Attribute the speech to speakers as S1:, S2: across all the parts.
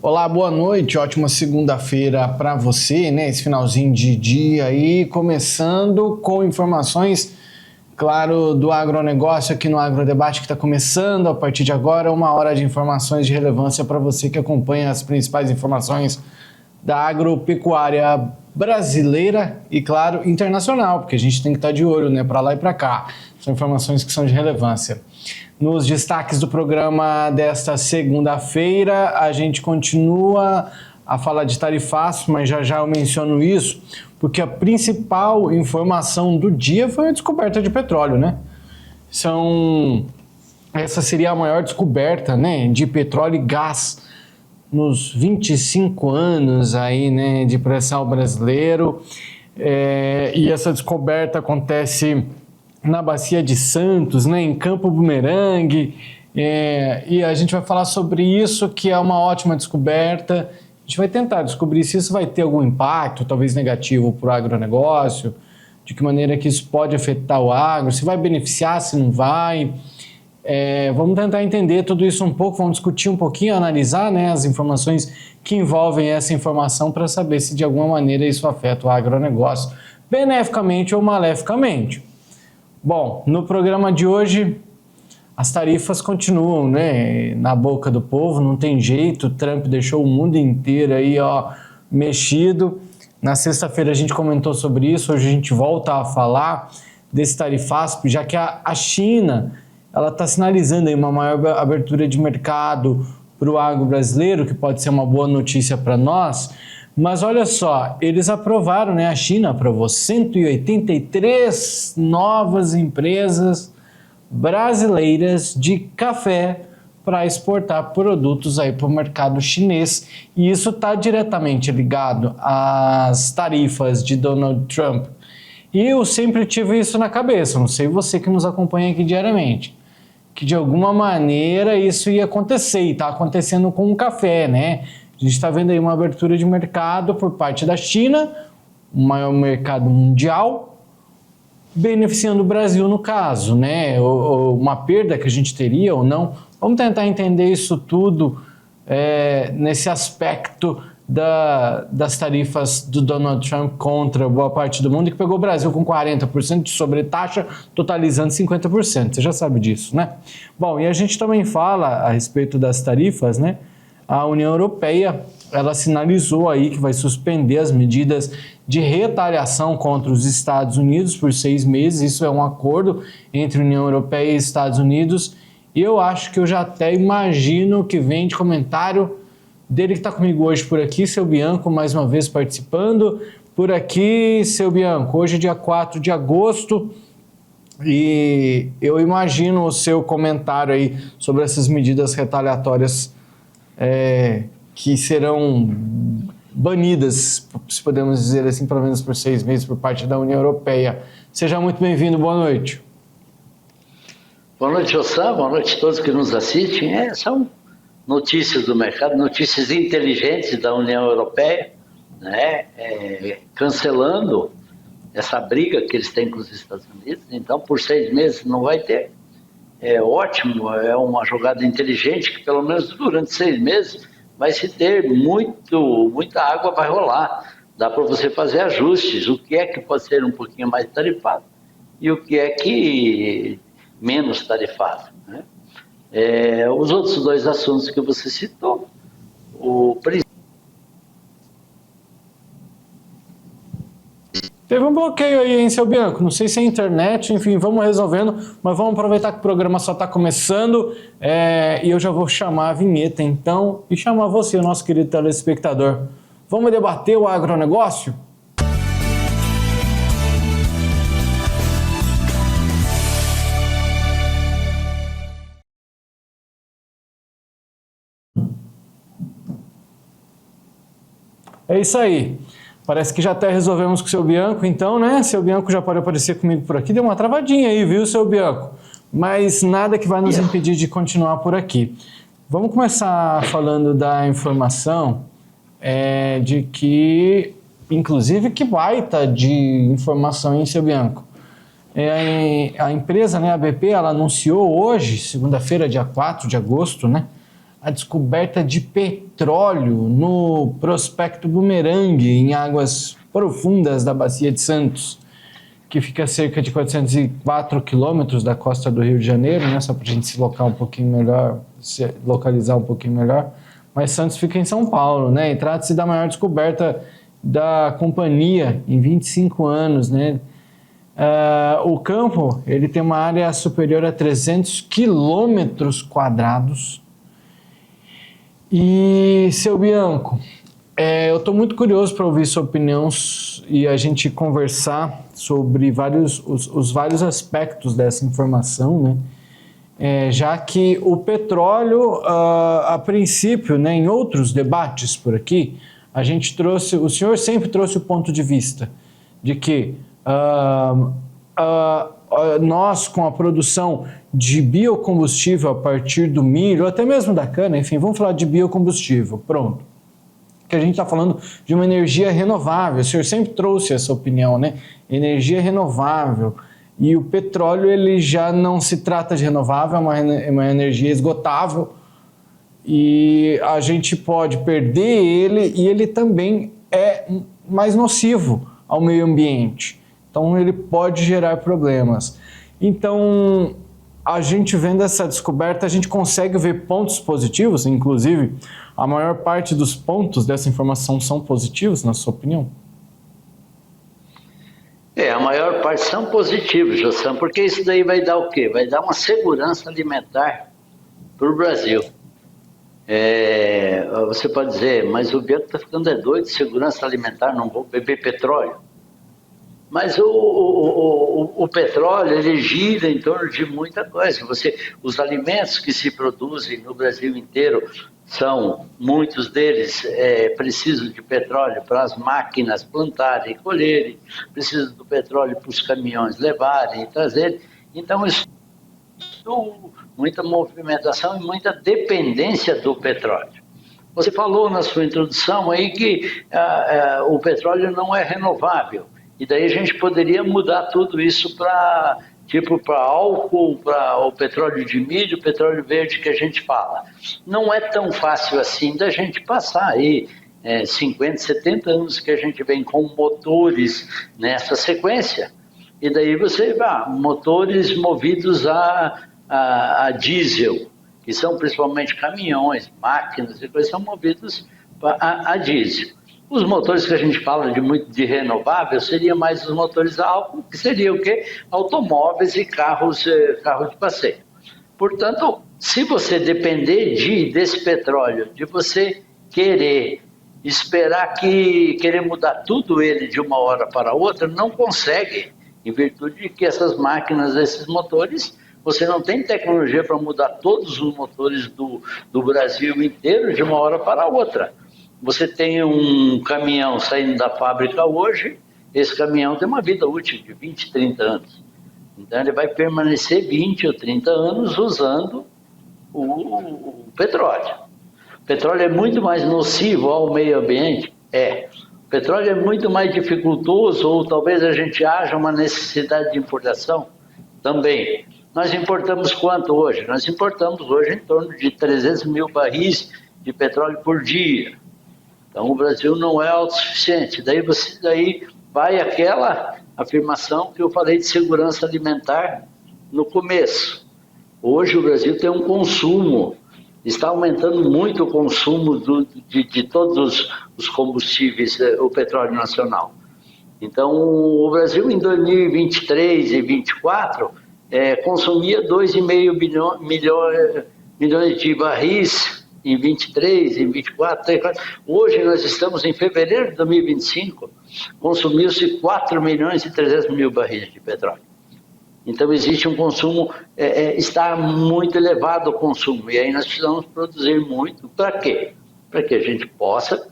S1: Olá, boa noite, ótima segunda-feira para você, né? Esse finalzinho de dia aí, começando com informações, claro, do agronegócio aqui no Agrodebate que está começando a partir de agora, 1 hora de informações de relevância para você que acompanha as principais informações da agropecuária brasileira e, claro, internacional, porque a gente tem que estar de olho, né, para lá e para cá. São informações que são de relevância. Nos destaques do programa desta segunda-feira, a gente continua a falar de tarifaço, mas já eu menciono isso, porque a principal informação do dia foi a descoberta de petróleo, né? Essa seria a maior descoberta, né, de petróleo e gás nos 25 anos aí, né, de pré-sal brasileiro. E essa descoberta acontece na Bacia de Santos, né, em Campo Bumerangue, e a gente vai falar sobre isso, que é uma ótima descoberta. A gente vai tentar descobrir se isso vai ter algum impacto, talvez negativo para o agronegócio, de que maneira que isso pode afetar o agro, se vai beneficiar, se não vai. Vamos tentar entender tudo isso um pouco, vamos discutir um pouquinho, analisar, né, as informações que envolvem essa informação para saber se de alguma maneira isso afeta o agronegócio, beneficamente ou maleficamente. Bom, no programa de hoje, as tarifas continuam, né, na boca do povo, não tem jeito. O Trump deixou o mundo inteiro aí, mexido. Na sexta-feira a gente comentou sobre isso, hoje a gente volta a falar desse tarifaço, já que a China, ela está sinalizando aí uma maior abertura de mercado para o agro brasileiro, que pode ser uma boa notícia para nós. Mas olha só, eles aprovaram, né? A China aprovou 183 novas empresas brasileiras de café para exportar produtos aí para o mercado chinês. E isso está diretamente ligado às tarifas de Donald Trump. E eu sempre tive isso na cabeça, não sei você que nos acompanha aqui diariamente, que de alguma maneira isso ia acontecer, e está acontecendo com o café, né? A gente está vendo aí uma abertura de mercado por parte da China, o maior mercado mundial, beneficiando o Brasil no caso, né? Ou uma perda que a gente teria ou não. Vamos tentar entender isso tudo nesse aspecto das tarifas do Donald Trump contra boa parte do mundo, que pegou o Brasil com 40% de sobretaxa, totalizando 50%. Você já sabe disso, né? Bom, e a gente também fala a respeito das tarifas, né? A União Europeia, ela sinalizou aí que vai suspender as medidas de retaliação contra os Estados Unidos por 6 meses. Isso é um acordo entre União Europeia e Estados Unidos. E eu acho que eu já até imagino o que vem de comentário dele que está comigo hoje por aqui, seu Bianco, mais uma vez participando. Por aqui, seu Bianco, hoje é dia 4 de agosto e eu imagino o seu comentário aí sobre essas medidas retaliatórias que serão banidas, se podemos dizer assim, pelo menos por 6 meses por parte da União Europeia. Seja muito bem-vindo, boa noite.
S2: Boa noite, Ossá, boa noite a todos que nos assistem. São notícias do mercado, notícias inteligentes da União Europeia, né, cancelando essa briga que eles têm com os Estados Unidos. Então, por 6 meses não vai ter. É ótimo, é uma jogada inteligente que pelo menos durante 6 meses vai se ter muita água vai rolar. Dá para você fazer ajustes, o que é que pode ser um pouquinho mais tarifado e o que é que menos tarifado, né? Os outros 2 assuntos que você citou,
S1: Teve um bloqueio aí, hein, seu Bianco? Não sei se é internet, enfim, vamos resolvendo, mas vamos aproveitar que o programa só está começando e eu já vou chamar a vinheta, então, e chamar você, o nosso querido telespectador. Vamos debater o agronegócio? É isso aí. Parece que já até resolvemos com o seu Bianco, então, né? Seu Bianco já pode aparecer comigo por aqui. Deu uma travadinha aí, viu, seu Bianco? Mas nada que vai nos impedir de continuar por aqui. Vamos começar falando da informação de que, inclusive, que baita de informação, hein, seu Bianco? A empresa, né, a BP, ela anunciou hoje, segunda-feira, dia 4 de agosto, né, a descoberta de petróleo no Prospecto Bumerangue, em águas profundas da Bacia de Santos, que fica a cerca de 404 quilômetros da costa do Rio de Janeiro, né? Só para a gente se localizar um pouquinho melhor. Mas Santos fica em São Paulo, né? E trata-se da maior descoberta da companhia em 25 anos, né? O campo, ele tem uma área superior a 300 quilômetros quadrados. E, seu Bianco, eu estou muito curioso para ouvir sua opinião e a gente conversar sobre os vários aspectos dessa informação, né? Já que o petróleo, a princípio, né, em outros debates por aqui, o senhor sempre trouxe o ponto de vista de que nós, com a produção de biocombustível a partir do milho, ou até mesmo da cana, enfim, vamos falar de biocombustível, pronto. Que a gente está falando de uma energia renovável, o senhor sempre trouxe essa opinião, né? Energia renovável. E o petróleo, ele já não se trata de renovável, é uma energia esgotável, e a gente pode perder ele, e ele também é mais nocivo ao meio ambiente. Então, ele pode gerar problemas. Então, a gente vendo essa descoberta, a gente consegue ver pontos positivos, inclusive, a maior parte dos pontos dessa informação são positivos, na sua opinião?
S2: A maior parte são positivos, José, porque isso daí vai dar o quê? Vai dar uma segurança alimentar para o Brasil. Você pode dizer, mas o Bianco está ficando doido, segurança alimentar, não vou beber petróleo. Mas o petróleo, ele gira em torno de muita coisa. Os alimentos que se produzem no Brasil inteiro, muitos deles precisam de petróleo para as máquinas plantarem e colherem, precisam do petróleo para os caminhões levarem e trazerem. Então, isso muita movimentação e muita dependência do petróleo. Você falou na sua introdução aí que o petróleo não é renovável. E daí a gente poderia mudar tudo isso para álcool, para o petróleo de milho, o petróleo verde que a gente fala. Não é tão fácil assim da gente passar aí 50, 70 anos que a gente vem com motores nessa sequência. E daí motores movidos a diesel, que são principalmente caminhões, máquinas e coisas, são movidos a diesel. Os motores que a gente fala de renovável seriam mais os motores a álcool, que seria o quê? Automóveis e carros de passeio. Portanto, se você depender desse petróleo, de você querer mudar tudo ele de uma hora para outra, não consegue, em virtude de que essas máquinas, esses motores, você não tem tecnologia para mudar todos os motores do Brasil inteiro de uma hora para outra. Você tem um caminhão saindo da fábrica hoje, esse caminhão tem uma vida útil de 20, 30 anos. Então ele vai permanecer 20 ou 30 anos usando o petróleo. O petróleo é muito mais nocivo ao meio ambiente? O petróleo é muito mais dificultoso, ou talvez a gente haja uma necessidade de importação? Também. Nós importamos quanto hoje? Nós importamos hoje em torno de 300 mil barris de petróleo por dia. Então, o Brasil não é autossuficiente. Daí vai aquela afirmação que eu falei de segurança alimentar no começo. Hoje, o Brasil tem um consumo, está aumentando muito o consumo de todos os combustíveis, o petróleo nacional. Então, o Brasil, em 2023 e 2024, consumia 2,5 milhões de barris em 23, em 24, 34. Hoje nós estamos em fevereiro de 2025, consumiu-se 4 milhões e 300 mil barris de petróleo. Então existe um consumo, está muito elevado o consumo, e aí nós precisamos produzir muito. Para quê? Para que a gente possa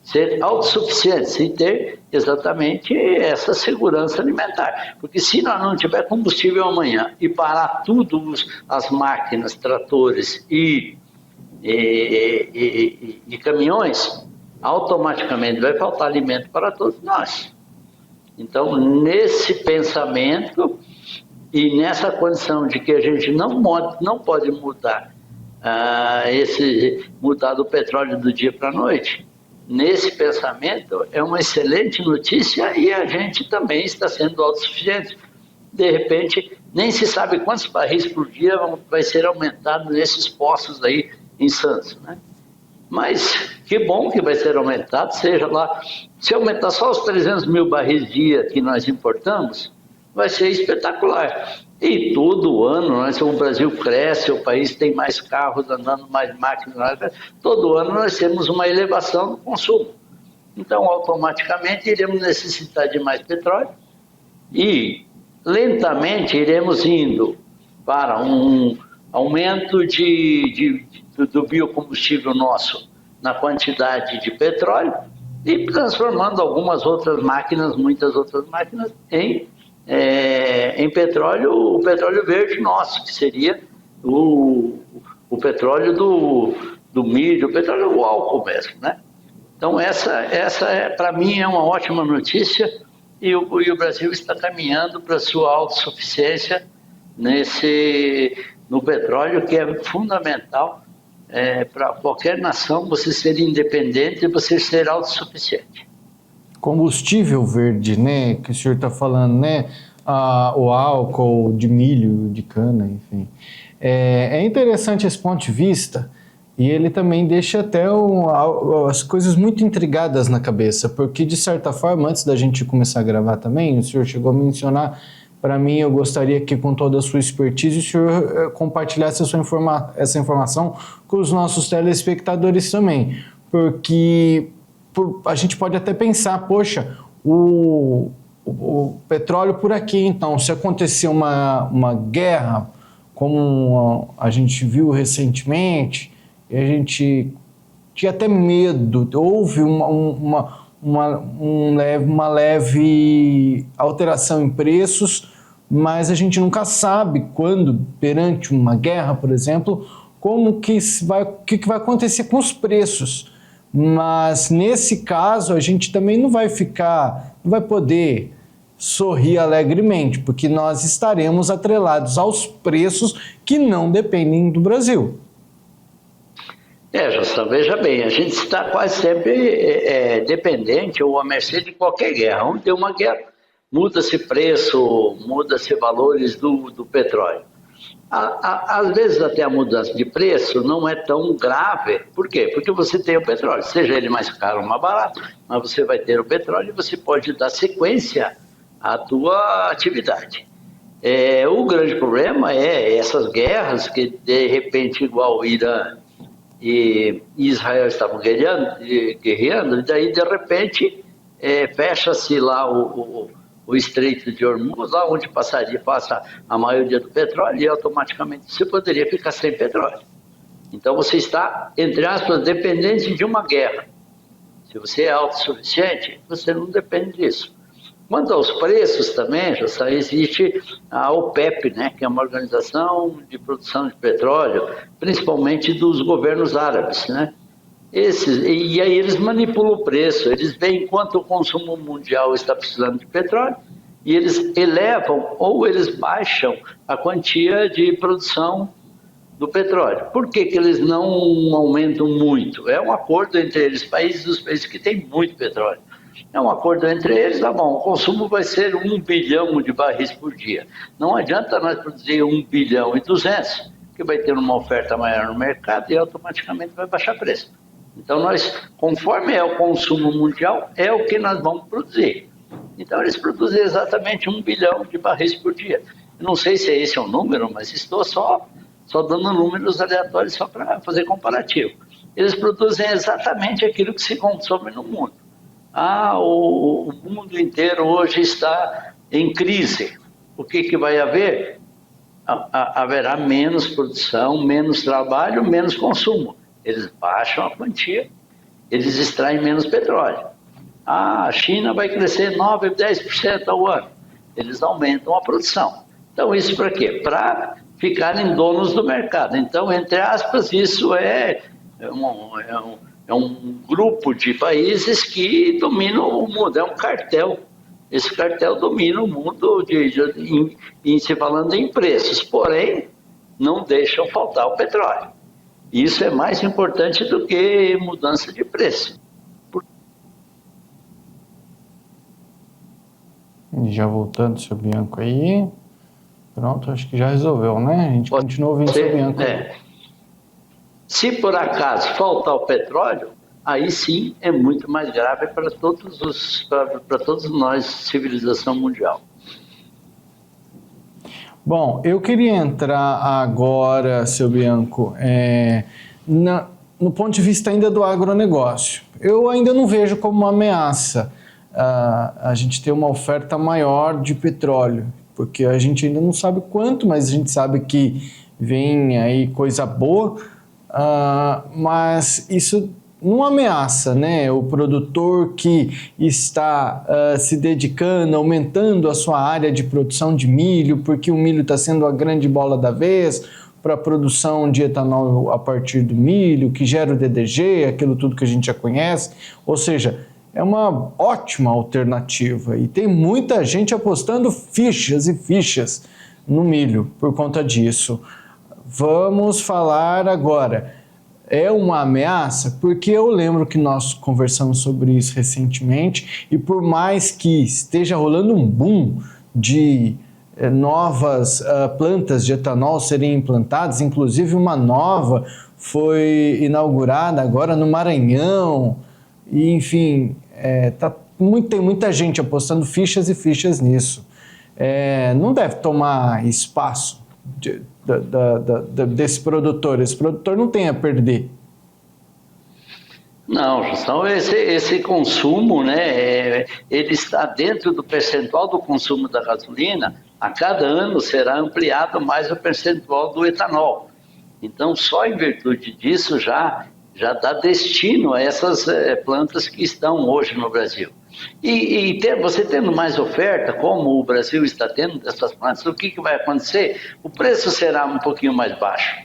S2: ser autossuficientes e ter exatamente essa segurança alimentar. Porque se nós não tiver combustível amanhã e parar tudo, as máquinas, tratores e caminhões, automaticamente vai faltar alimento para todos nós. Então, nesse pensamento e nessa condição de que a gente não pode mudar mudar do petróleo do dia para a noite. Nesse pensamento, é uma excelente notícia e a gente também está sendo autossuficiente. De repente, nem se sabe quantos barris por dia vai ser aumentado nesses postos aí em Santos, né? Mas que bom que vai ser aumentado, seja lá, se aumentar só os 300 mil barris dia que nós importamos, vai ser espetacular. E todo ano, o Brasil cresce, o país tem mais carros andando, mais máquinas, todo ano nós temos uma elevação do consumo. Então, automaticamente, iremos necessitar de mais petróleo e lentamente iremos indo para um aumento do biocombustível nosso na quantidade de petróleo e transformando algumas outras máquinas, muitas outras máquinas, em petróleo, o petróleo verde nosso, que seria o petróleo do milho, o petróleo do álcool mesmo, né? Então essa para mim é uma ótima notícia e o Brasil está caminhando para a sua autossuficiência no petróleo, que é fundamental para qualquer nação você ser independente e você ser autossuficiente.
S1: Combustível verde, né, que o senhor está falando, né, o álcool de milho, de cana, enfim. É interessante esse ponto de vista e ele também deixa até as coisas muito intrigadas na cabeça, porque de certa forma, antes da gente começar a gravar também, o senhor chegou a mencionar, para mim, eu gostaria que com toda a sua expertise o senhor compartilhasse essa informação com os nossos telespectadores também, porque a gente pode até pensar, poxa, o petróleo por aqui, então, se acontecer uma guerra, como a gente viu recentemente, e a gente tinha até medo, houve uma leve alteração em preços, mas a gente nunca sabe quando, perante uma guerra, por exemplo, o que vai acontecer com os preços. Mas nesse caso a gente também não vai poder sorrir alegremente, porque nós estaremos atrelados aos preços que não dependem do Brasil.
S2: Justa, veja bem, a gente está quase sempre dependente ou à mercê de qualquer guerra. Onde tem uma guerra, muda-se preço, muda-se valores do petróleo. Às vezes até a mudança de preço não é tão grave. Por quê? Porque você tem o petróleo, seja ele mais caro ou mais barato, mas você vai ter o petróleo e você pode dar sequência à tua atividade. O grande problema é essas guerras que de repente igual o Irã e Israel estavam guerreando, e daí de repente fecha-se lá o Estreito de Hormuz, lá onde passa a maioria do petróleo, e automaticamente você poderia ficar sem petróleo. Então você está, entre aspas, dependente de uma guerra. Se você é autossuficiente, você não depende disso. Quanto aos preços também, já existe a OPEP, né, que é uma organização de produção de petróleo, principalmente dos governos árabes, né? E aí eles manipulam o preço, eles veem quanto o consumo mundial está precisando de petróleo e eles elevam ou eles baixam a quantia de produção do petróleo. Por que eles não aumentam muito? É um acordo entre eles, os países que têm muito petróleo. É um acordo entre eles, tá bom, o consumo vai ser 1 bilhão de barris por dia. Não adianta nós produzir 1 bilhão e 200, que vai ter uma oferta maior no mercado e automaticamente vai baixar preço. Então, conforme é o consumo mundial, é o que nós vamos produzir. Então, eles produzem exatamente 1 bilhão de barris por dia. Eu não sei se esse é o número, mas estou só dando números aleatórios só para fazer comparativo. Eles produzem exatamente aquilo que se consome no mundo. O mundo inteiro hoje está em crise. O que vai haver? Haverá menos produção, menos trabalho, menos consumo. Eles baixam a quantia, eles extraem menos petróleo. A China vai crescer 9%, 10% ao ano. Eles aumentam a produção. Então, isso para quê? Para ficarem donos do mercado. Então, entre aspas, isso é um grupo de países que dominam o mundo, é um cartel. Esse cartel domina o mundo se falando em preços, porém, não deixam faltar o petróleo. Isso é mais importante do que mudança de preço.
S1: E já voltando, seu Bianco, aí. Pronto, acho que já resolveu, né? A gente continua ouvindo seu Bianco.
S2: Se por acaso faltar o petróleo, aí sim é muito mais grave para todos nós, civilização mundial.
S1: Bom, eu queria entrar agora, seu Bianco, no ponto de vista ainda do agronegócio. Eu ainda não vejo como uma ameaça a gente ter uma oferta maior de petróleo, porque a gente ainda não sabe quanto, mas a gente sabe que vem aí coisa boa, mas isso não ameaça, né, o produtor que está se dedicando, aumentando a sua área de produção de milho, porque o milho está sendo a grande bola da vez para a produção de etanol a partir do milho, que gera o DDG, aquilo tudo que a gente já conhece, ou seja, é uma ótima alternativa e tem muita gente apostando fichas e fichas no milho por conta disso. Vamos falar agora. É uma ameaça? Porque eu lembro que nós conversamos sobre isso recentemente e por mais que esteja rolando um boom de novas plantas de etanol serem implantadas, inclusive uma nova foi inaugurada agora no Maranhão, e enfim, tem muita gente apostando fichas e fichas nisso. Não deve tomar espaço desse produtor. Esse produtor não tem a perder.
S2: Não, Justão, esse consumo, né, ele está dentro do percentual do consumo da gasolina. A cada ano será ampliado mais o percentual do etanol. Então, só em virtude disso já dá destino a essas plantas que estão hoje no Brasil. Você tendo mais oferta, como o Brasil está tendo dessas plantas, o que vai acontecer? O preço será um pouquinho mais baixo.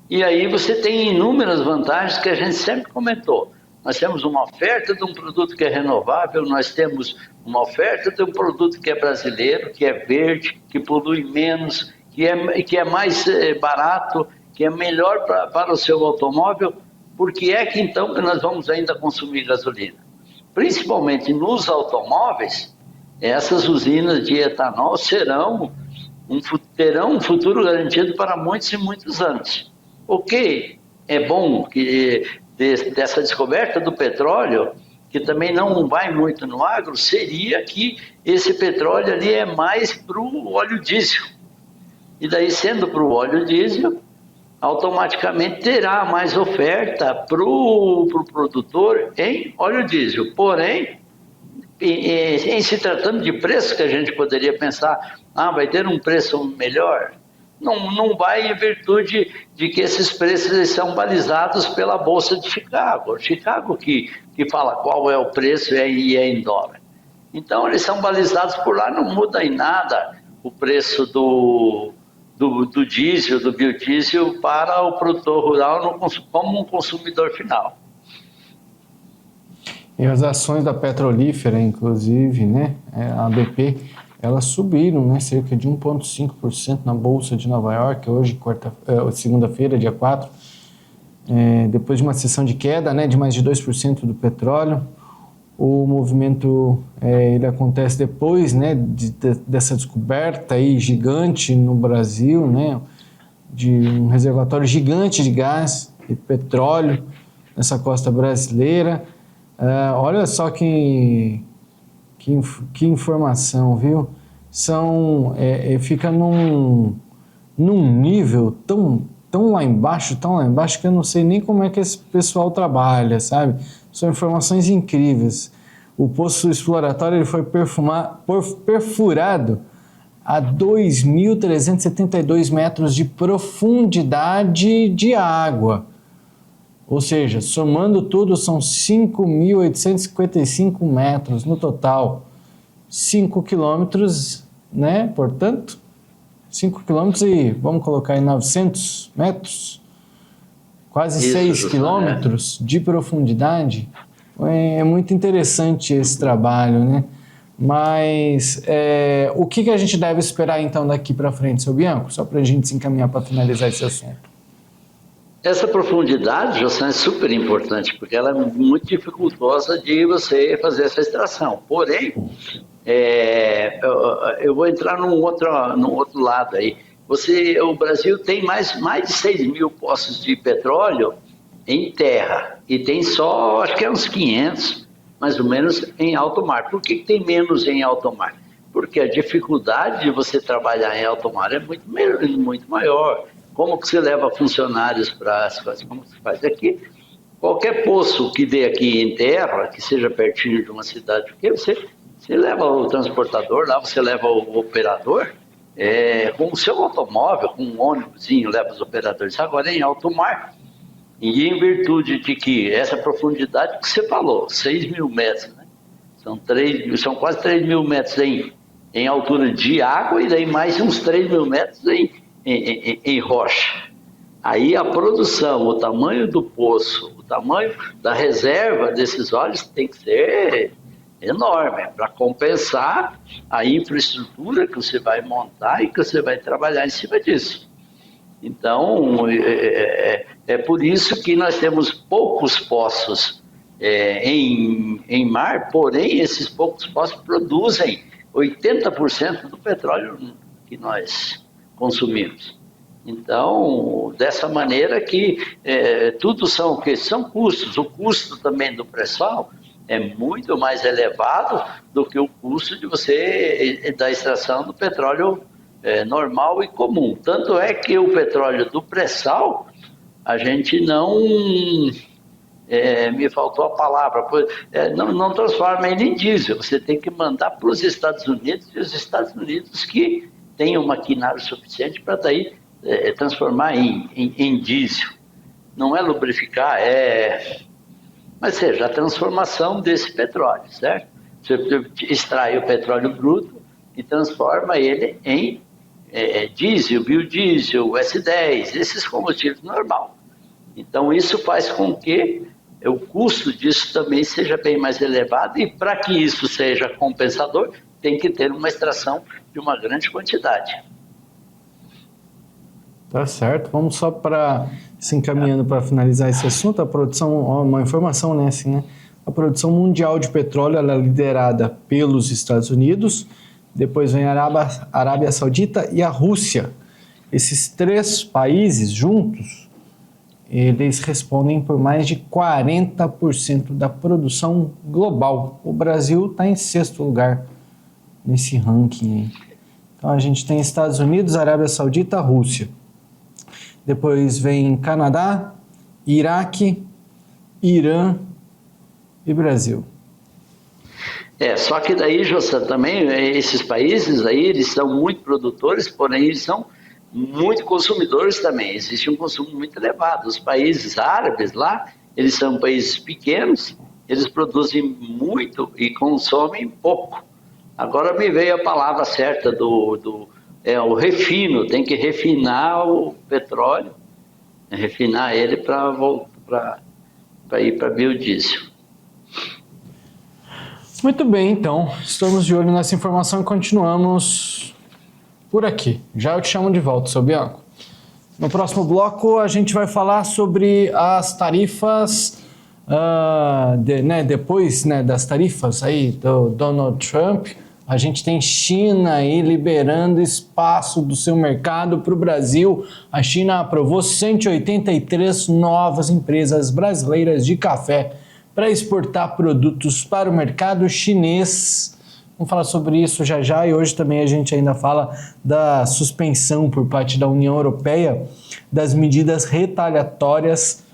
S2: E aí você tem inúmeras vantagens que a gente sempre comentou. Nós temos uma oferta de um produto que é renovável, nós temos uma oferta de um produto que é brasileiro, que é verde, que polui menos, que é mais barato, que é melhor para o seu automóvel. Por que é que então que nós vamos ainda consumir gasolina? Principalmente nos automóveis, essas usinas de etanol terão um futuro garantido para muitos e muitos anos. O que é bom que dessa descoberta do petróleo, que também não vai muito no agro, seria que esse petróleo ali é mais para o óleo diesel. E daí, sendo para o óleo diesel, automaticamente terá mais oferta para o produtor em óleo diesel. Porém, em se tratando de preço, que a gente poderia pensar, vai ter um preço melhor, não vai em virtude de que esses preços são balizados pela Bolsa de Chicago. Chicago que fala qual é o preço e é em dólar. Então, eles são balizados por lá, não muda em nada o preço do diesel, do biodiesel para o produtor rural como um consumidor final.
S1: E as ações da petrolífera, inclusive, né, a BP, elas subiram, né, cerca de 1,5% na Bolsa de Nova York, hoje, segunda-feira, dia 4, depois de uma sessão de queda, né, de mais de 2% do petróleo. O movimento ele acontece depois, né, dessa descoberta aí gigante no Brasil, né, de um reservatório gigante de gás e petróleo nessa costa brasileira. Olha só que informação, viu? Fica num nível tão lá embaixo, que eu não sei nem como é que esse pessoal trabalha, sabe? São informações incríveis. O poço exploratório ele foi perfurado a 2.372 metros de profundidade de água. Ou seja, somando tudo, são 5.855 metros no total. 5 quilômetros, né? Portanto, 5 quilômetros e vamos colocar aí 900 metros, quase 6 quilômetros de profundidade. É muito interessante esse trabalho, né? Mas o que a gente deve esperar então daqui para frente, seu Bianco? Só para a gente se encaminhar para finalizar esse assunto.
S2: Essa profundidade, José, é super importante, porque ela é muito dificultosa de você fazer essa extração. Porém, eu vou entrar num outro lado aí. O Brasil tem mais de 6 mil poços de petróleo em terra, e tem só, acho que é uns 500, mais ou menos, em alto mar. Por que tem menos em alto mar? Porque a dificuldade de você trabalhar em alto mar é muito maior. Como que você leva funcionários para as coisas? Como se faz aqui? Qualquer poço que dê aqui em terra, que seja pertinho de uma cidade, porque você leva o transportador lá, você leva o operador, com o seu automóvel, com um ônibusinho, leva os operadores. Agora, em alto mar, e em virtude de que essa profundidade que você falou, 6 mil metros, né? São quase 3 mil metros em altura de água, e daí mais uns 3 mil metros em rocha. Aí a produção, o tamanho do poço, o tamanho da reserva desses óleos tem que ser enorme para compensar a infraestrutura que você vai montar e que você vai trabalhar em cima disso. Então, é por isso que nós temos poucos poços em mar, porém esses poucos poços produzem 80% do petróleo que nós consumimos. Então, dessa maneira que tudo são custos. O custo também do pré-sal é muito mais elevado do que o custo da extração do petróleo normal e comum. Tanto é que o petróleo do pré-sal, a gente não... me faltou a palavra, não transforma ele em diesel. Você tem que mandar para os Estados Unidos, e os Estados Unidos que têm um maquinário suficiente para daí transformar em diesel. Não é lubrificar, mas seja, a transformação desse petróleo, certo? Você extrai o petróleo bruto e transforma ele em diesel, biodiesel, S10, esses combustíveis normal. Então, isso faz com que o custo disso também seja bem mais elevado, e para que isso seja compensador, tem que ter uma extração de uma grande quantidade.
S1: Tá certo. Vamos só se encaminhando para finalizar esse assunto. A produção, uma informação, né, assim, né? A produção mundial de petróleo, ela é liderada pelos Estados Unidos, depois vem a Arábia Saudita e a Rússia. Esses três países juntos, eles respondem por mais de 40% da produção global. O Brasil está em 6º lugar nesse ranking. Então a gente tem Estados Unidos, Arábia Saudita, Rússia. Depois vem Canadá, Iraque, Irã e Brasil.
S2: Só que daí, José, também esses países aí, eles são muito produtores, porém eles são muito consumidores também. Existe um consumo muito elevado. Os países árabes lá, eles são países pequenos, eles produzem muito e consomem pouco. Agora me veio a palavra certa o refino. Tem que refinar o petróleo, refinar ele para ir para biodiesel.
S1: Muito bem, então, estamos de olho nessa informação e continuamos por aqui. Já eu te chamo de volta, seu Bianco. No próximo bloco a gente vai falar sobre as tarifas, depois das tarifas aí do Donald Trump. A gente tem China aí liberando espaço do seu mercado para o Brasil. A China aprovou 183 novas empresas brasileiras de café para exportar produtos para o mercado chinês. Vamos falar sobre isso já, e hoje também a gente ainda fala da suspensão por parte da União Europeia das medidas retaliatórias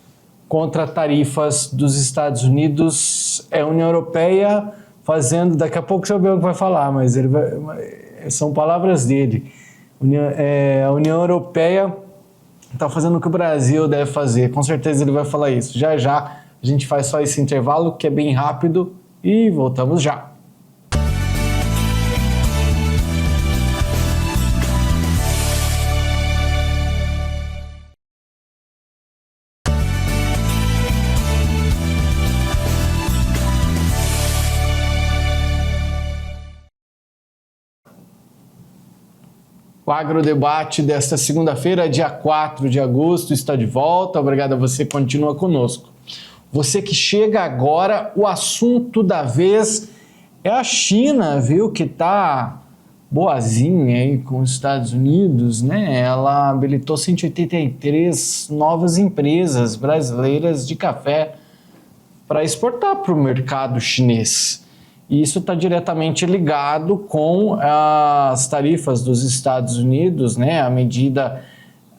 S1: contra tarifas dos Estados Unidos. É a União Europeia fazendo, daqui a pouco o seu Bianco vai falar, mas são palavras dele. A União Europeia está fazendo o que o Brasil deve fazer, com certeza ele vai falar isso. Já a gente faz só esse intervalo, que é bem rápido, e voltamos já. O Agrodebate desta segunda-feira, dia 4 de agosto, está de volta. Obrigado a você que continua conosco. Você que chega agora, o assunto da vez é a China, viu, que está boazinha aí com os Estados Unidos, né? Ela habilitou 183 novas empresas brasileiras de café para exportar para o mercado chinês. E isso está diretamente ligado com as tarifas dos Estados Unidos, né? A medida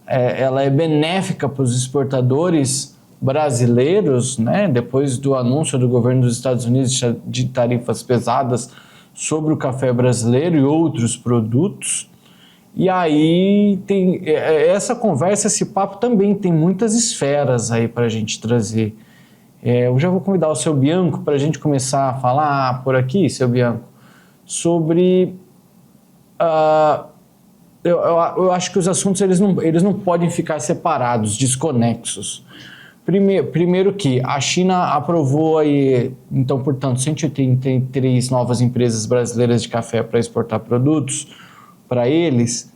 S1: ela é benéfica para os exportadores brasileiros, né? Depois do anúncio do governo dos Estados Unidos de tarifas pesadas sobre o café brasileiro e outros produtos. E aí tem essa conversa, esse papo também tem muitas esferas aí para a gente trazer. Eu já vou convidar o seu Bianco para a gente começar a falar por aqui, seu Bianco, sobre... eu acho que os assuntos eles não podem ficar separados, desconexos. Primeiro que a China aprovou aí, então, portanto, 183 novas empresas brasileiras de café para exportar produtos para eles,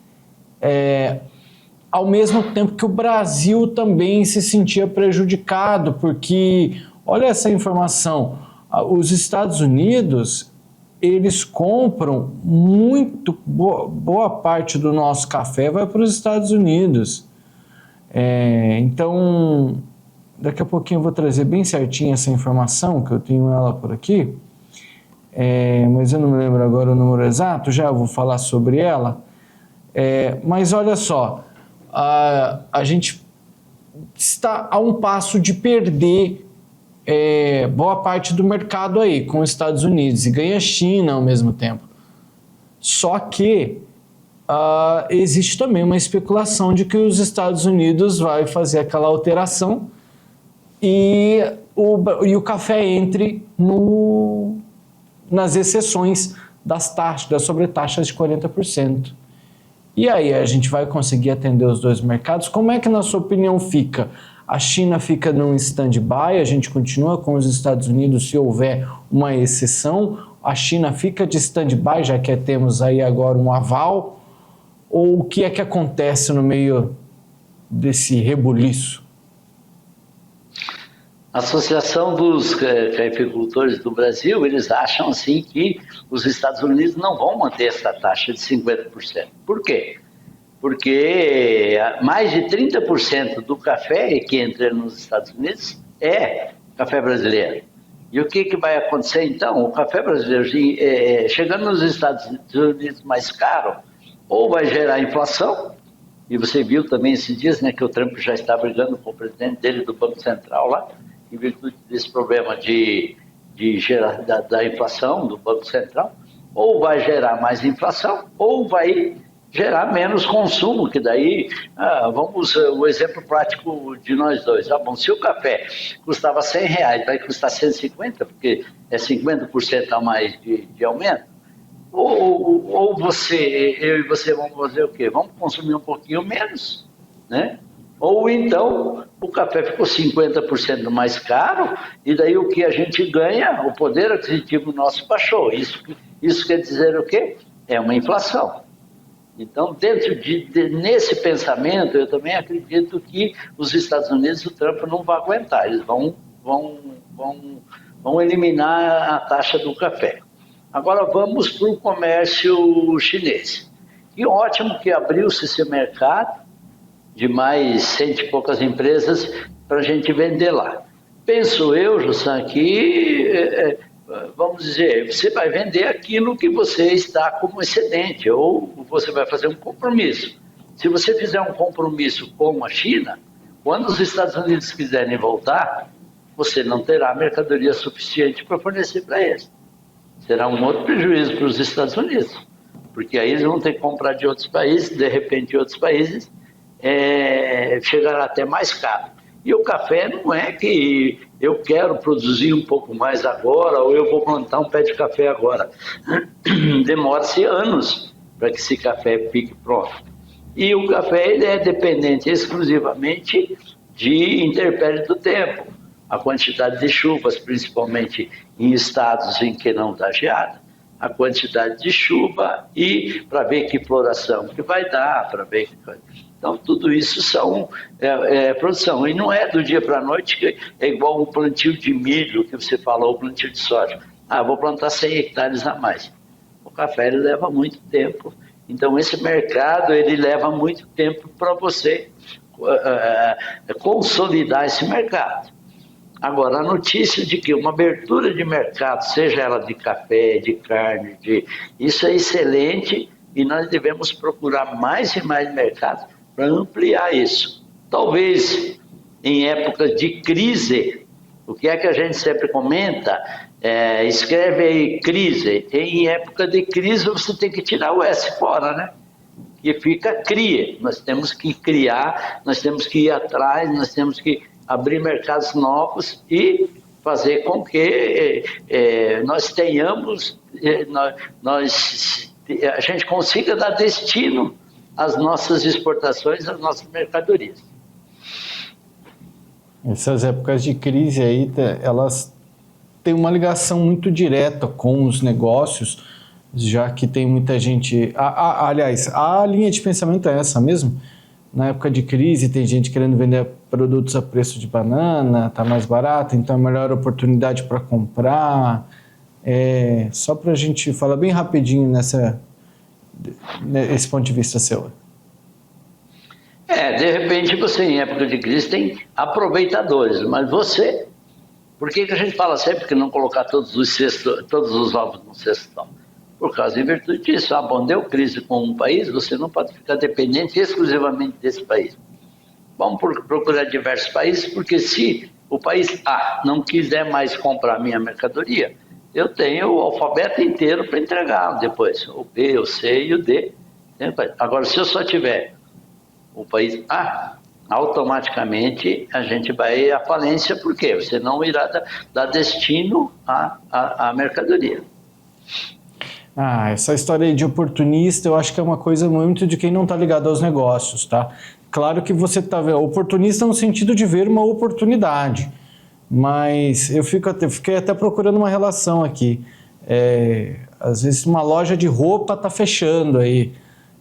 S1: ao mesmo tempo que o Brasil também se sentia prejudicado, porque, olha essa informação, os Estados Unidos, eles compram muito, boa parte do nosso café vai para os Estados Unidos. Então, daqui a pouquinho eu vou trazer bem certinho essa informação, que eu tenho ela por aqui, mas eu não me lembro agora o número exato, já eu vou falar sobre ela. Mas olha só, a gente está a um passo de perder boa parte do mercado aí com os Estados Unidos e ganha a China ao mesmo tempo. Só que existe também uma especulação de que os Estados Unidos vai fazer aquela alteração e o café entre nas exceções das sobretaxas de 40%. E aí, a gente vai conseguir atender os dois mercados? Como é que, na sua opinião, fica? A China fica num stand-by, a gente continua com os Estados Unidos se houver uma exceção? A China fica de stand-by, já que temos aí agora um aval? Ou o que é que acontece no meio desse rebuliço?
S2: A Associação dos Cafeicultores do Brasil, eles acham assim que os Estados Unidos não vão manter essa taxa de 50%. Por quê? Porque mais de 30% do café que entra nos Estados Unidos é café brasileiro. E o que vai acontecer então? O café brasileiro chegando nos Estados Unidos mais caro, ou vai gerar inflação, e você viu também esses dias, né, que o Trump já está brigando com o presidente dele do Banco Central lá, em virtude desse problema da inflação do Banco Central, ou vai gerar mais inflação, ou vai gerar menos consumo, que daí, vamos, o exemplo prático de nós dois, bom, se o café custava R$100, vai custar 150, porque é 50% a mais de aumento, ou eu e você vamos fazer o quê? Vamos consumir um pouquinho menos, né? Ou então o café ficou 50% mais caro e daí o que a gente ganha, o poder aquisitivo nosso baixou. Isso quer dizer o quê? É uma inflação. Então, nesse pensamento, eu também acredito que os Estados Unidos, o Trump não vai aguentar. Eles vão eliminar a taxa do café. Agora vamos para o comércio chinês. E ótimo que abriu-se esse mercado de mais 100 e poucas empresas para a gente vender lá. Penso eu, Jussan, que, vamos dizer, você vai vender aquilo que você está como excedente, ou você vai fazer um compromisso. Se você fizer um compromisso com a China, quando os Estados Unidos quiserem voltar, você não terá mercadoria suficiente para fornecer para eles. Será um outro prejuízo para os Estados Unidos, porque aí eles vão ter que comprar de outros países, de repente de outros países, chegará até mais caro. E o café não é que eu quero produzir um pouco mais agora ou eu vou plantar um pé de café agora. Demora-se anos para que esse café fique pronto. E o café ele é dependente exclusivamente de intempéries do tempo. A quantidade de chuvas, principalmente em estados em que não está geada. a quantidade de chuva e para ver que floração que vai dar, para ver que... Então, tudo isso são produção. E não é do dia para a noite, que é igual um plantio de milho, que você falou, o plantio de soja. Vou plantar 100 hectares a mais. O café ele leva muito tempo. Então, esse mercado ele leva muito tempo para você consolidar esse mercado. Agora, a notícia de que uma abertura de mercado, seja ela de café, de carne, isso é excelente e nós devemos procurar mais e mais mercados para ampliar isso. Talvez em épocas de crise, o que é que a gente sempre comenta, escreve aí crise, em época de crise você tem que tirar o S fora, né? Que fica cria, nós temos que criar, nós temos que ir atrás, nós temos que abrir mercados novos e fazer com que nós tenhamos, a gente consiga dar destino às nossas exportações, às nossas mercadorias.
S1: Essas épocas de crise aí, elas têm uma ligação muito direta com os negócios, já que tem muita gente... aliás, a linha de pensamento é essa mesmo. Na época de crise, tem gente querendo vender produtos a preço de banana, está mais barato, então é a melhor oportunidade para comprar. Só para a gente falar bem rapidinho nesse ponto de vista seu.
S2: De repente você, em época de crise, tem aproveitadores, mas você... Por que a gente fala sempre que não colocar todos os ovos no cestão? Por causa, em virtude disso, deu crise com um país, você não pode ficar dependente exclusivamente desse país. Vamos procurar diversos países, porque se o país A não quiser mais comprar minha mercadoria, eu tenho o alfabeto inteiro para entregar depois, o B, o C e o D. Agora, se eu só tiver o país A, automaticamente a gente vai à falência, porque você não irá dar destino à mercadoria.
S1: Essa história aí de oportunista, eu acho que é uma coisa muito de quem não está ligado aos negócios, tá? Claro que você está vendo oportunista no sentido de ver uma oportunidade, mas eu fiquei até procurando uma relação aqui. Às vezes uma loja de roupa está fechando aí,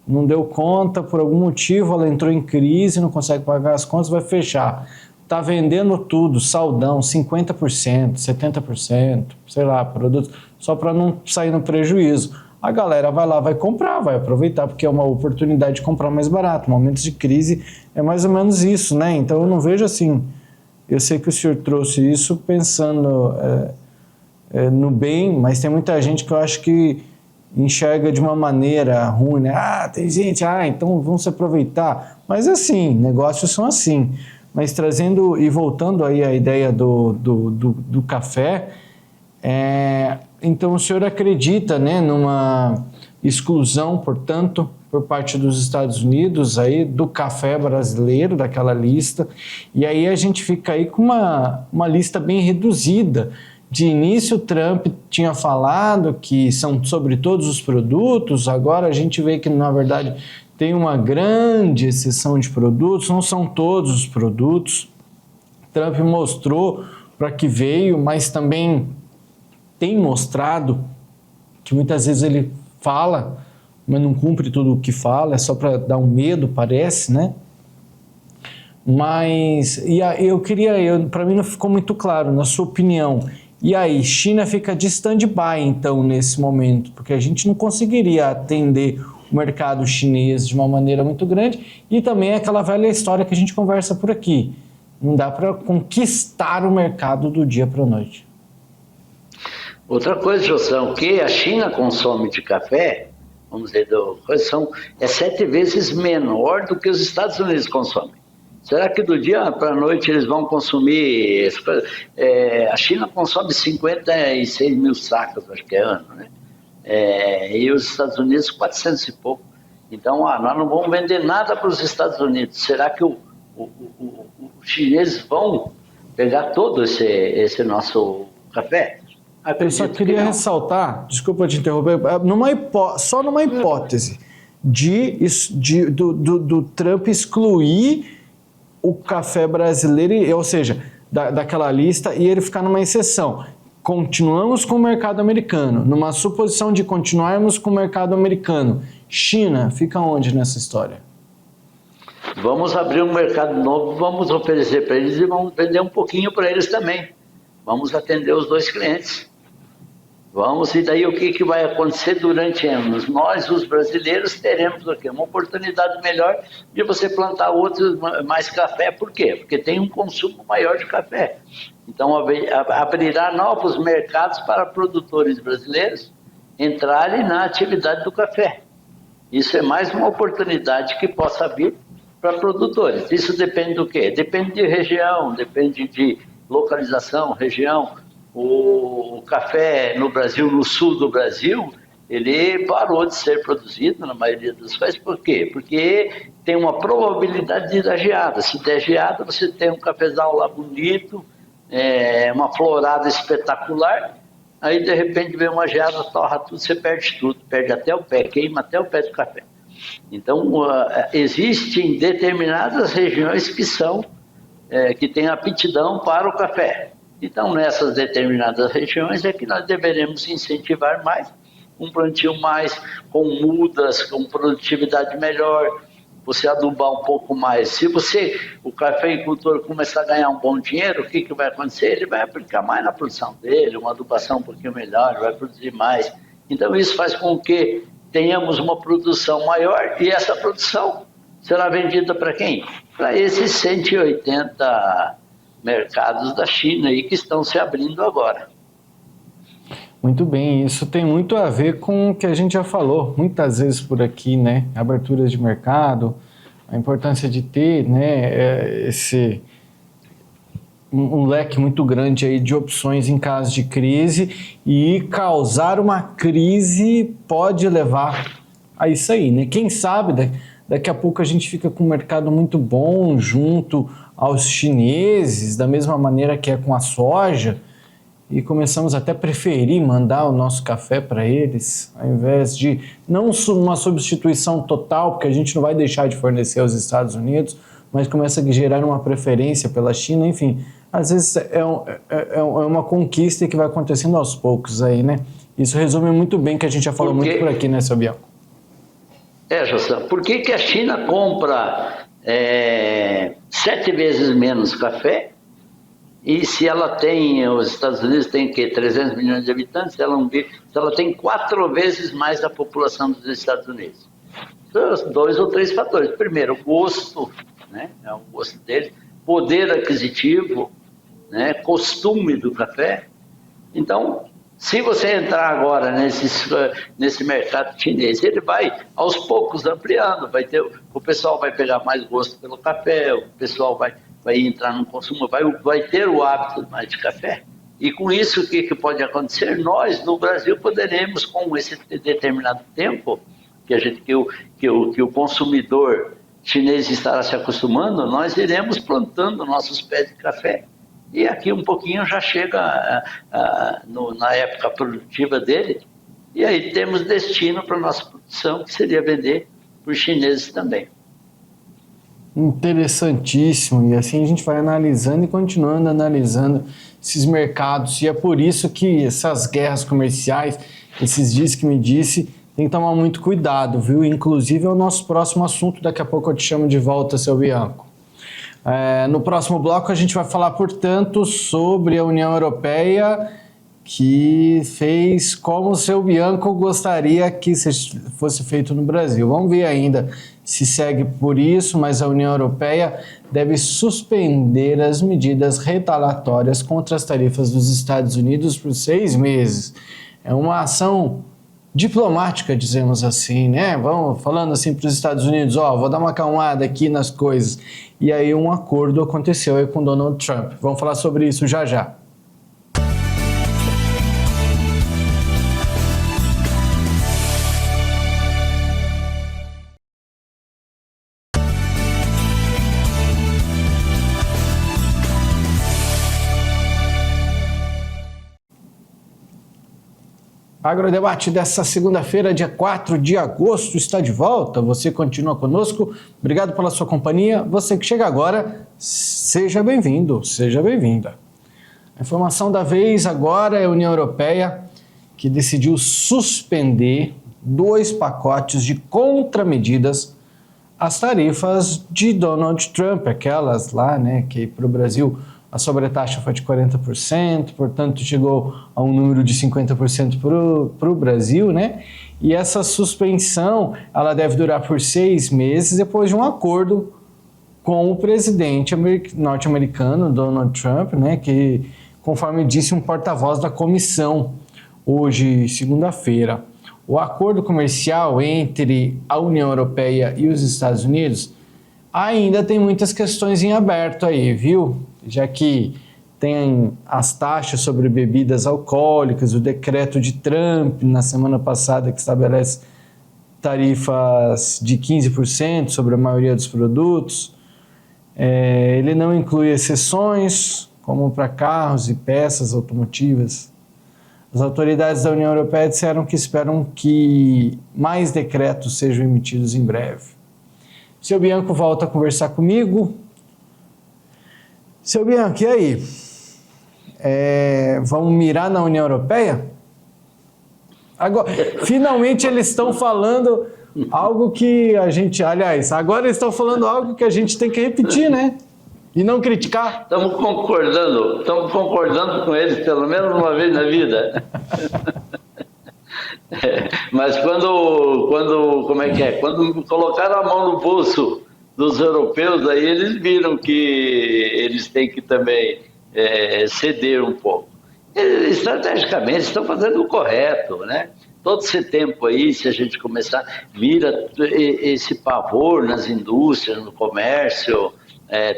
S1: não deu conta, por algum motivo ela entrou em crise, não consegue pagar as contas, vai fechar. Está vendendo tudo, saldão, 50%, 70%, sei lá, produtos, só para não sair no prejuízo. A galera vai lá, vai comprar, vai aproveitar, porque é uma oportunidade de comprar mais barato. Momentos de crise é mais ou menos isso, né? Então eu não vejo assim. Eu sei que o senhor trouxe isso pensando no bem, mas tem muita gente que eu acho que enxerga de uma maneira ruim, né? Tem gente, então vamos se aproveitar. Mas assim, negócios são assim. Mas trazendo e voltando aí à ideia do café, então o senhor acredita, né, numa exclusão, portanto, por parte dos Estados Unidos aí, do café brasileiro, daquela lista, e aí a gente fica aí com uma lista bem reduzida. De início, o Trump tinha falado que são sobre todos os produtos, agora a gente vê que, na verdade, tem uma grande exceção de produtos, não são todos os produtos. Trump mostrou para que veio, mas também tem mostrado que muitas vezes ele fala, mas não cumpre tudo o que fala, é só para dar um medo, parece, né? Mas para mim não ficou muito claro, na sua opinião. E aí, China fica de stand-by, então, nesse momento, porque a gente não conseguiria atender o mercado chinês de uma maneira muito grande, e também é aquela velha história que a gente conversa por aqui. Não dá para conquistar o mercado do dia para a noite.
S2: Outra coisa, José, o que a China consome de café, vamos dizer, é 7 vezes menor do que os Estados Unidos consomem. Será que do dia para a noite eles vão consumir... a China consome 56 mil sacas, acho que é ano, né? E os Estados Unidos 400 e pouco. Então, nós não vamos vender nada para os Estados Unidos. Será que os chineses vão pegar todo esse nosso café?
S1: Eu só queria ressaltar, desculpa te interromper, só numa hipótese do Trump excluir o café brasileiro, ou seja, daquela lista, e ele ficar numa exceção. continuamos com o mercado americano, numa suposição de continuarmos com o mercado americano, China fica onde nessa história?
S2: Vamos abrir um mercado novo, vamos oferecer para eles e vamos vender um pouquinho para eles também. Vamos atender os dois clientes. E daí o que vai acontecer durante anos? Nós, os brasileiros, teremos aqui uma oportunidade melhor de você plantar outros mais café. Por quê? Porque tem um consumo maior de café. Então, abrirá novos mercados para produtores brasileiros entrarem na atividade do café. Isso é mais uma oportunidade que possa vir para produtores. Isso depende do quê? Depende de região, depende de localização, região. O café no Brasil, no sul do Brasil, ele parou de ser produzido na maioria das vezes. Por quê? Porque tem uma probabilidade de dar geada. Se der geada, você tem um cafezal lá bonito, uma florada espetacular, aí de repente vem uma geada, torra tudo, você perde tudo, perde até o pé, queima até o pé do café. Então, existem determinadas regiões que têm aptidão para o café. Então, nessas determinadas regiões é que nós deveremos incentivar mais, um plantio mais, com mudas, com produtividade melhor, você adubar um pouco mais. Se o cafeicultor começar a ganhar um bom dinheiro, o que vai acontecer? Ele vai aplicar mais na produção dele, uma adubação um pouquinho melhor, vai produzir mais. Então, isso faz com que tenhamos uma produção maior e essa produção será vendida para quem? Para esses 180 mercados da China aí que estão se abrindo agora.
S1: Muito bem, isso tem muito a ver com o que a gente já falou muitas vezes por aqui, né? Aberturas de mercado, a importância de ter, né, um leque muito grande aí de opções em caso de crise, e causar uma crise pode levar a isso aí, né? Quem sabe daqui a pouco a gente fica com um mercado muito bom junto aos chineses, da mesma maneira que é com a soja, e começamos até a preferir mandar o nosso café para eles, ao invés de, não uma substituição total, porque a gente não vai deixar de fornecer aos Estados Unidos, mas começa a gerar uma preferência pela China. Enfim, às vezes é uma conquista que vai acontecendo aos poucos aí, né? Isso resume muito bem que a gente já falou muito por aqui, né, seu Bial?
S2: José, por que a China compra 7 vezes menos café? E se ela tem, os Estados Unidos tem o quê? 300 milhões de habitantes, se ela tem 4 vezes mais da população dos Estados Unidos. São 2 ou 3 fatores. Primeiro, o gosto, né? É o gosto deles, poder aquisitivo, né? Costume do café. Então, se você entrar agora nesse mercado chinês, ele vai aos poucos ampliando, o pessoal vai pegar mais gosto pelo café, o pessoal vai entrar no consumo, vai ter o hábito mais de café. E com isso, o que pode acontecer? Nós, no Brasil, poderemos, com esse determinado tempo, que o consumidor chinês estará se acostumando, nós iremos plantando nossos pés de café. E aqui um pouquinho já chega na época produtiva dele, e aí temos destino para a nossa produção, que seria vender para os chineses também.
S1: Interessantíssimo, e assim a gente vai analisando e continuando analisando esses mercados, e é por isso que essas guerras comerciais, esses dias que me disse, tem que tomar muito cuidado, viu? Inclusive é o nosso próximo assunto, daqui a pouco eu te chamo de volta, seu Bianco. No próximo bloco a gente vai falar, portanto, sobre a União Europeia, que fez como o seu Bianco gostaria que fosse feito no Brasil. Vamos ver ainda se segue por isso, mas a União Europeia deve suspender as medidas retaliatórias contra as tarifas dos Estados Unidos por 6 meses. É uma ação diplomática, dizemos assim, né? Vamos falando assim para os Estados Unidos, vou dar uma acalmada aqui nas coisas. E aí um acordo aconteceu aí com Donald Trump. Vamos falar sobre isso já já. Agrodebate dessa segunda-feira, dia 4 de agosto, está de volta. Você continua conosco. Obrigado pela sua companhia. Você que chega agora, seja bem-vindo, seja bem-vinda. A informação da vez agora é a União Europeia, que decidiu suspender 2 pacotes de contramedidas às tarifas de Donald Trump, aquelas lá, né, que para o Brasil a sobretaxa foi de 40%, portanto chegou a um número de 50% para o Brasil, né? E essa suspensão, ela deve durar por 6 meses depois de um acordo com o presidente norte-americano, Donald Trump, né, que, conforme disse um porta-voz da comissão, hoje, segunda-feira, o acordo comercial entre a União Europeia e os Estados Unidos ainda tem muitas questões em aberto aí, viu? Já que tem as taxas sobre bebidas alcoólicas, o decreto de Trump na semana passada que estabelece tarifas de 15% sobre a maioria dos produtos. Ele não inclui exceções, como para carros e peças automotivas. As autoridades da União Europeia disseram que esperam que mais decretos sejam emitidos em breve. Seu Bianco volta a conversar comigo. Seu Bianco, e aí? Vamos mirar na União Europeia? Agora, finalmente eles estão falando algo que a gente... Aliás, agora eles estão falando algo que a gente tem que repetir, né? E não criticar.
S2: Estamos concordando com eles pelo menos uma vez na vida. Mas como é que é? Quando colocaram a mão no bolso dos europeus, aí eles viram que eles têm que também ceder um pouco. Estrategicamente estão fazendo o correto, né? Todo esse tempo aí, se a gente começar, vira esse pavor nas indústrias, no comércio,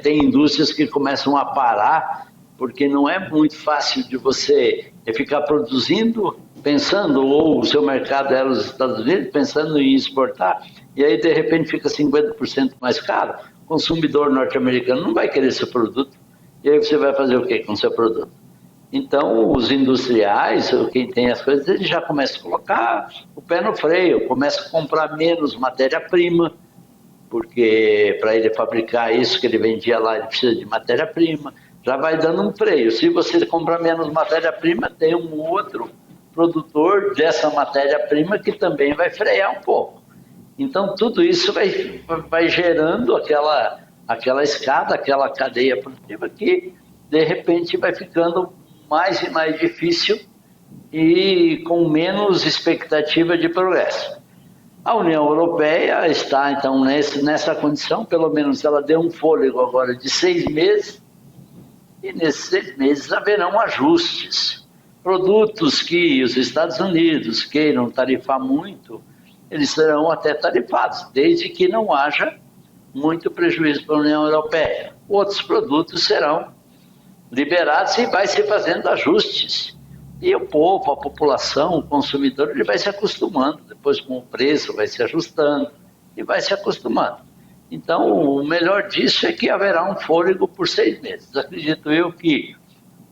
S2: tem indústrias que começam a parar, porque não é muito fácil de você ficar produzindo, pensando, ou o seu mercado era os Estados Unidos, pensando em exportar, e aí de repente fica 50% mais caro. O consumidor norte-americano não vai querer seu produto, e aí você vai fazer o quê com o seu produto? Então, os industriais, quem tem as coisas, eles já começam a colocar o pé no freio, começam a comprar menos matéria-prima, porque para ele fabricar isso que ele vendia lá, ele precisa de matéria-prima, já vai dando um freio. Se você comprar menos matéria-prima, tem um outro produtor dessa matéria-prima que também vai frear um pouco. Então, tudo isso vai gerando aquela escada, aquela cadeia produtiva que, de repente, vai ficando mais e mais difícil e com menos expectativa de progresso. A União Europeia está, então, nessa condição, pelo menos ela deu um fôlego agora de 6 meses, e nesses 6 meses haverão ajustes. Produtos que os Estados Unidos queiram tarifar muito, eles serão até tarifados, desde que não haja muito prejuízo para a União Europeia. Outros produtos serão liberados e vai se fazendo ajustes. E o povo, a população, o consumidor, ele vai se acostumando. Depois, com o preço, vai se ajustando e vai se acostumando. Então, o melhor disso é que haverá um fôlego por 6 meses. Acredito eu que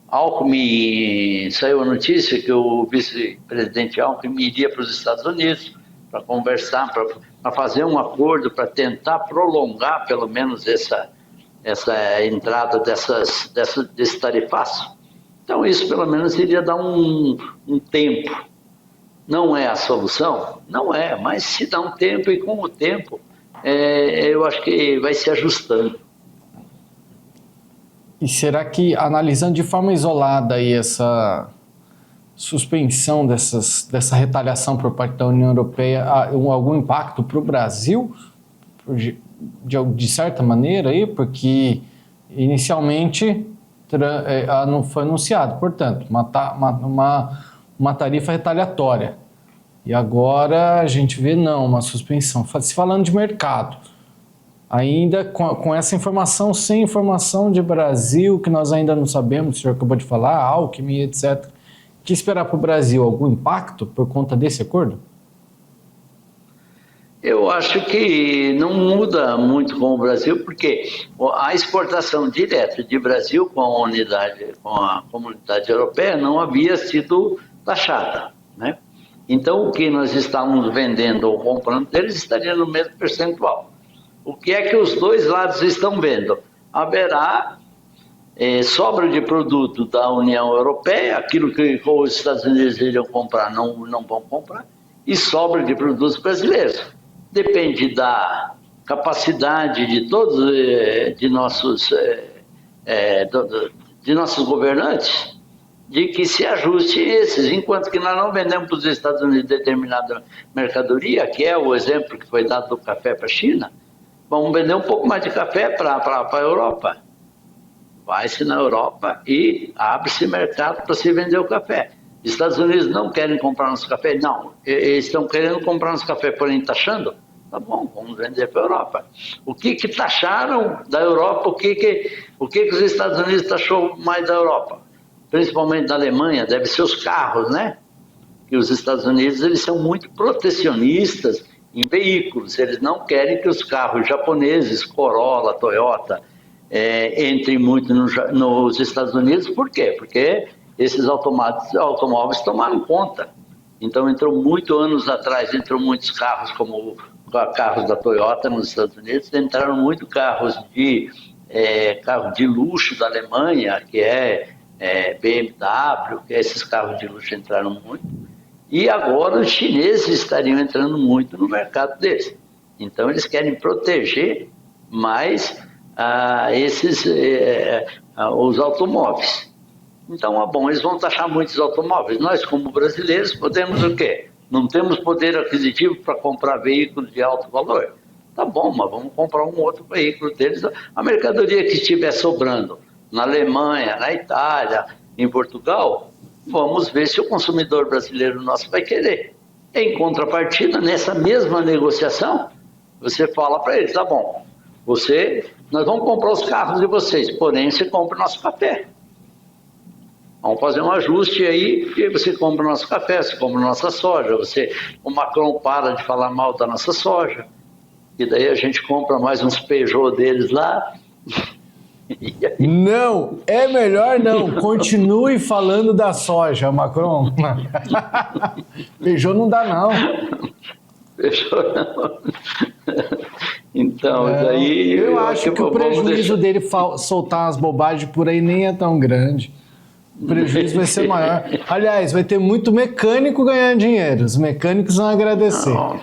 S2: Alckmin, saiu a notícia que o vice-presidente Alckmin iria para os Estados Unidos para conversar, para fazer um acordo, para tentar prolongar pelo menos essa entrada desse tarifaço. Então isso pelo menos iria dar um tempo. Não é a solução? Não é, mas se dá um tempo e com o tempo eu acho que vai se ajustando.
S1: E será que, analisando de forma isolada aí essa suspensão dessa retaliação por parte da União Europeia, há algum impacto para o Brasil, de certa maneira, aí, porque inicialmente não foi anunciado, portanto, uma tarifa retaliatória. E agora a gente vê uma suspensão. Se falando de mercado, ainda com essa informação, sem informação de Brasil, que nós ainda não sabemos, o senhor acabou de falar, Alckmin, etc. O que esperar para o Brasil? Algum impacto por conta desse acordo?
S2: Eu acho que não muda muito com o Brasil, porque a exportação direta de Brasil com a comunidade europeia não havia sido taxada, né? Então, o que nós estávamos vendendo ou comprando deles estaria no mesmo percentual. O que é que os dois lados estão vendo? Haverá sobra de produto da União Europeia, aquilo que os Estados Unidos iriam comprar não vão comprar, e sobra de produtos brasileiros. Depende da capacidade de todos, de nossos governantes, de que se ajuste esses, enquanto que nós não vendemos para os Estados Unidos determinada mercadoria, que é o exemplo que foi dado do café para a China, vamos vender um pouco mais de café para a Europa. Vai-se na Europa e abre-se mercado para se vender o café. Os Estados Unidos não querem comprar nosso café? Não, eles estão querendo comprar nosso café, porém taxando? Tá bom, vamos vender para a Europa. O que taxaram da Europa? O que os Estados Unidos taxou mais da Europa? Principalmente da Alemanha, deve ser os carros, né? Que os Estados Unidos, eles são muito protecionistas em veículos. Eles não querem que os carros japoneses, Corolla, Toyota, entrem muito nos Estados Unidos. Por quê? Porque esses automóveis tomaram conta. Então, anos atrás, entrou muitos carros, como carros da Toyota nos Estados Unidos, entraram muito carro de luxo da Alemanha, que é BMW, que esses carros de luxo entraram muito. E agora os chineses estariam entrando muito no mercado deles. Então, eles querem proteger mais os automóveis. Então, bom, eles vão taxar muitos automóveis. Nós, como brasileiros, podemos o quê? Não temos poder aquisitivo para comprar veículos de alto valor? Tá bom, mas vamos comprar um outro veículo deles. A mercadoria que estiver sobrando na Alemanha, na Itália, em Portugal, vamos ver se o consumidor brasileiro nosso vai querer. Em contrapartida, nessa mesma negociação, você fala para eles, tá bom, nós vamos comprar os carros de vocês, porém você compra o nosso café. Vamos fazer um ajuste aí, e você compra o nosso café, você compra a nossa soja, o Macron para de falar mal da nossa soja, e daí a gente compra mais uns Peugeot deles lá.
S1: Não, é melhor não. Continue falando da soja, Macron. Peugeot não dá, não.
S2: Peugeot não. Então, daí...
S1: Eu acho que o prejuízo dele soltar umas bobagens por aí nem é tão grande. O prejuízo vai ser maior. Aliás, vai ter muito mecânico ganhando dinheiro. Os mecânicos vão agradecer.
S2: Não.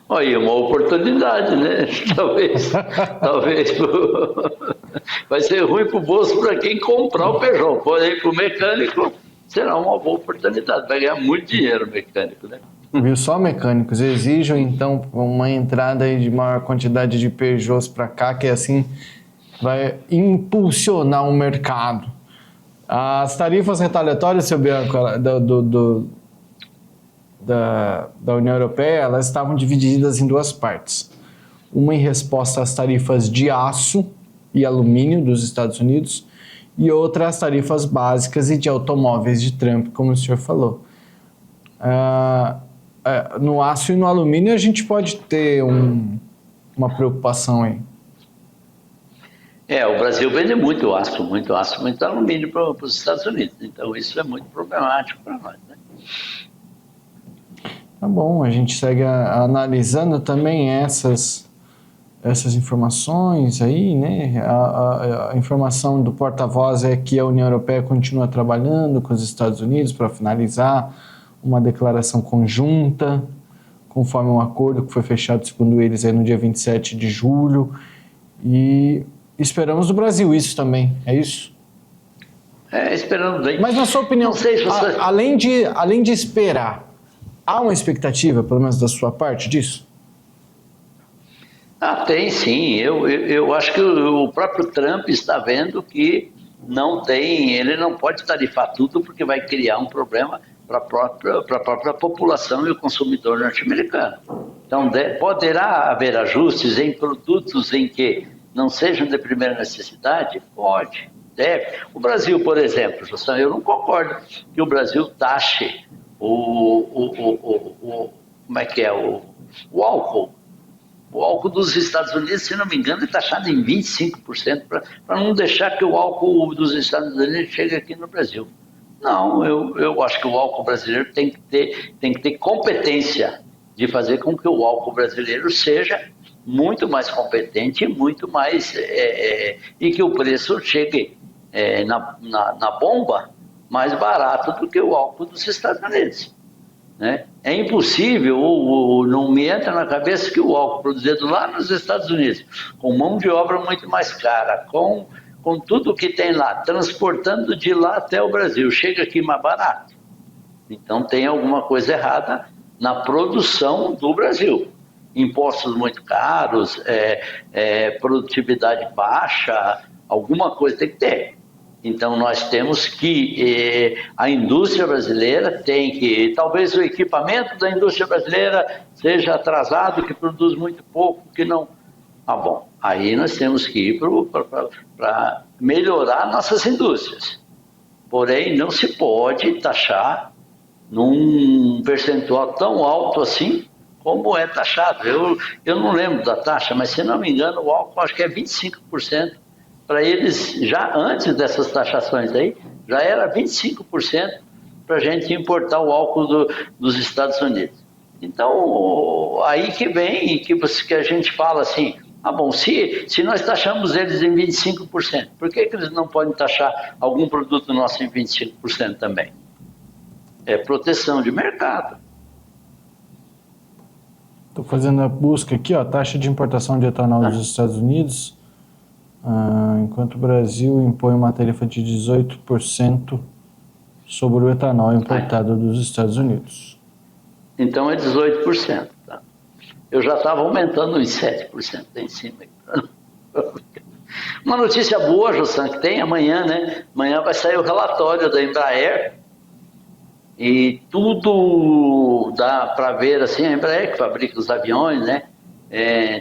S2: Olha, uma oportunidade, né? Talvez vai ser ruim para o bolso para quem comprar o Peugeot, porém para o mecânico será uma boa oportunidade, vai ganhar muito dinheiro o mecânico, né?
S1: Viu só, mecânicos? Exijam então uma entrada aí de maior quantidade de Peugeots para cá, que assim vai impulsionar o mercado. As tarifas retaliatórias, seu Bianco, da União Europeia, elas estavam divididas em duas partes. Uma em resposta às tarifas de aço e alumínio dos Estados Unidos e outra às tarifas básicas e de automóveis de Trump, como o senhor falou. No aço e no alumínio a gente pode ter uma preocupação aí.
S2: O Brasil vende muito aço, muito alumínio para os Estados Unidos. Então isso é muito problemático para nós, né?
S1: Tá bom, a gente segue analisando também essas informações aí, né? A informação do porta-voz é que a União Europeia continua trabalhando com os Estados Unidos para finalizar uma declaração conjunta, conforme um acordo que foi fechado, segundo eles, aí no dia 27 de julho. E esperamos do Brasil isso também, é isso?
S2: Esperando bem.
S1: Mas na sua opinião, além de esperar, há uma expectativa, pelo menos da sua parte, disso?
S2: Tem sim. Eu acho que o próprio Trump está vendo que ele não pode tarifar tudo porque vai criar um problema para a própria população e o consumidor norte-americano. Então, poderá haver ajustes em produtos em que não sejam de primeira necessidade? Pode, deve. O Brasil, por exemplo, eu não concordo que o Brasil taxe o álcool. O álcool dos Estados Unidos, se não me engano, é taxado em 25% para não deixar que o álcool dos Estados Unidos chegue aqui no Brasil. Não, eu acho que o álcool brasileiro tem que ter competência de fazer com que o álcool brasileiro seja muito mais competente e muito mais e que o preço chegue na bomba mais barato do que o álcool dos Estados Unidos. Né? É impossível, não me entra na cabeça que o álcool produzido lá nos Estados Unidos, com mão de obra muito mais cara, com tudo que tem lá, transportando de lá até o Brasil, chega aqui mais barato. Então tem alguma coisa errada na produção do Brasil. Impostos muito caros, produtividade baixa, alguma coisa tem que ter. Então nós temos que, a indústria brasileira tem que, talvez o equipamento da indústria brasileira seja atrasado, que produz muito pouco, que não... bom, aí nós temos que ir para melhorar nossas indústrias. Porém, não se pode taxar num percentual tão alto assim como é taxado. Eu não lembro da taxa, mas se não me engano, o álcool acho que é 25%. Para eles, já antes dessas taxações aí, já era 25% para a gente importar o álcool dos Estados Unidos. Então, aí que vem que a gente fala assim, bom, se nós taxamos eles em 25%, por que eles não podem taxar algum produto nosso em 25% também? É proteção de mercado.
S1: Estou fazendo a busca aqui, taxa de importação de etanol dos Estados Unidos, enquanto o Brasil impõe uma tarifa de 18% sobre o etanol importado dos Estados Unidos.
S2: Então é 18%. Tá? Eu já estava aumentando uns 7% em cima. Uma notícia boa, Jossan, que tem amanhã, né? Amanhã vai sair o relatório da Embraer e tudo dá para ver, assim, a Embraer que fabrica os aviões, né?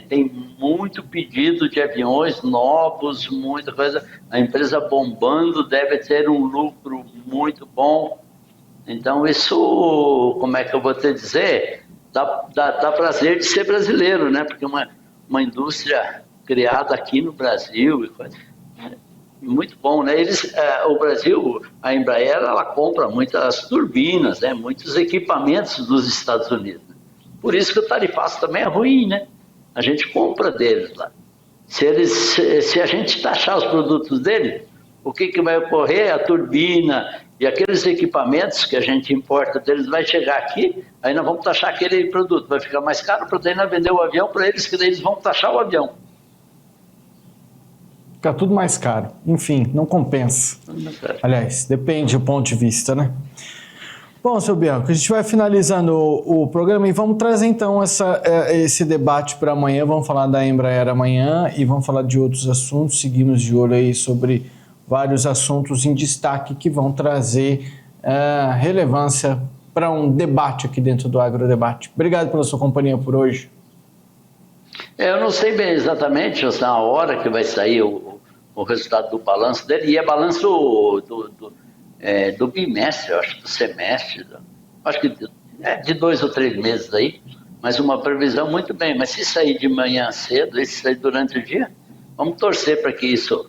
S2: Tem muito pedido de aviões novos, muita coisa. A empresa bombando, deve ter um lucro muito bom. Então isso, como é que eu vou te dizer? Dá prazer de ser brasileiro, né? Porque uma indústria criada aqui no Brasil, muito bom, né? O Brasil, a Embraer, ela compra muitas turbinas, né? Muitos equipamentos dos Estados Unidos. Por isso que o tarifaço também é ruim, né? A gente compra deles lá. Se a gente taxar os produtos deles, o que vai ocorrer? A turbina e aqueles equipamentos que a gente importa deles vai chegar aqui, aí nós vamos taxar aquele produto. Vai ficar mais caro para daí nós vender o avião para eles, que daí eles vão taxar o avião.
S1: Fica tudo mais caro. Enfim, não compensa. Aliás, depende do ponto de vista, né? Bom, seu Bianco, a gente vai finalizando o programa e vamos trazer então esse debate para amanhã. Vamos falar da Embraer amanhã e vamos falar de outros assuntos. Seguimos de olho aí sobre vários assuntos em destaque que vão trazer relevância para um debate aqui dentro do Agrodebate. Obrigado pela sua companhia por hoje.
S2: Eu não sei bem exatamente a hora que vai sair o resultado do balanço dele, e é balanço do bimestre, eu acho, do semestre, acho que de 2 ou 3 meses aí, mas uma previsão muito bem. Mas se sair de manhã cedo, e se sair durante o dia, vamos torcer para que isso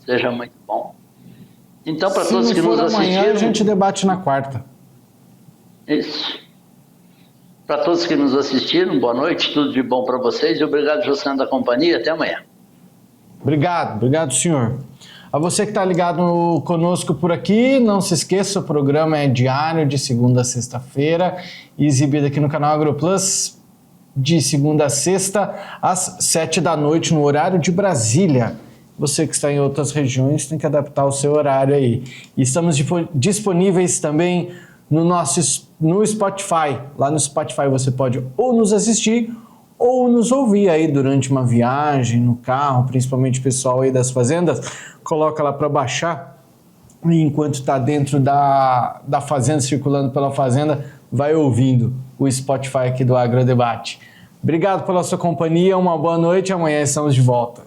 S2: seja muito bom. Então, para todos que nos assistiram...
S1: amanhã, a gente debate na quarta.
S2: Isso. Para todos que nos assistiram, boa noite, tudo de bom para vocês e obrigado, José, da companhia. Até amanhã.
S1: Obrigado, senhor. A você que está ligado conosco por aqui, não se esqueça, o programa é diário, de segunda a sexta-feira, exibido aqui no canal AgroPlus, de segunda a sexta, às 7 da noite, no horário de Brasília. Você que está em outras regiões tem que adaptar o seu horário aí. E estamos disponíveis também no Spotify. Lá no Spotify você pode ou nos assistir ou nos ouvir aí durante uma viagem, no carro, principalmente o pessoal aí das fazendas, coloca lá para baixar e enquanto está dentro da fazenda, circulando pela fazenda, vai ouvindo o Spotify aqui do Agrodebate. Obrigado pela sua companhia, uma boa noite, amanhã estamos de volta.